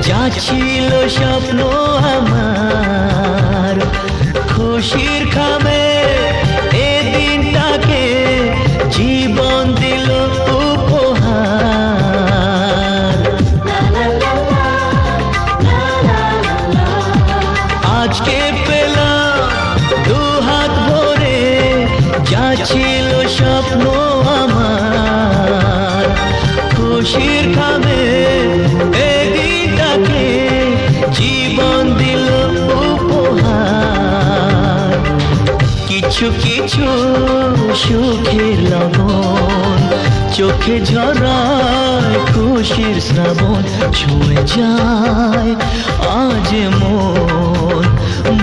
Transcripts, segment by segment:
যা ছিল স্বপ্ন আমার খুশির খামে এ দিনটাকে জীবন দিল উপহার। আজকে পেলাম দুহাত ভরে যা ছিল স্বপ্ন আমার খুশির খামে এ দিনটাকে জীবন দিল উপহার। কিছু কিছু সুখের লবণ চোখে ঝরায় খুশির শ্রাবণ ছুঁয়ে যায় আজ মন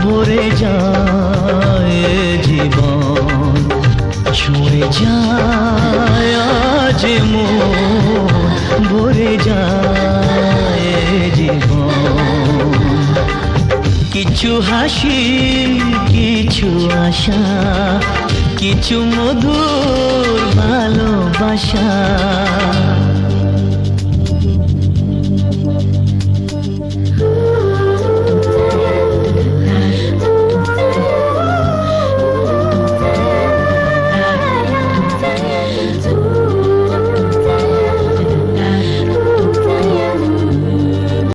ভরে যায় জীবন ছুঁয়ে যায় আজ মন ভরে যায় জীবন। কিছু হাসি কিছু আশা কিছু মধুর ভালোবাসা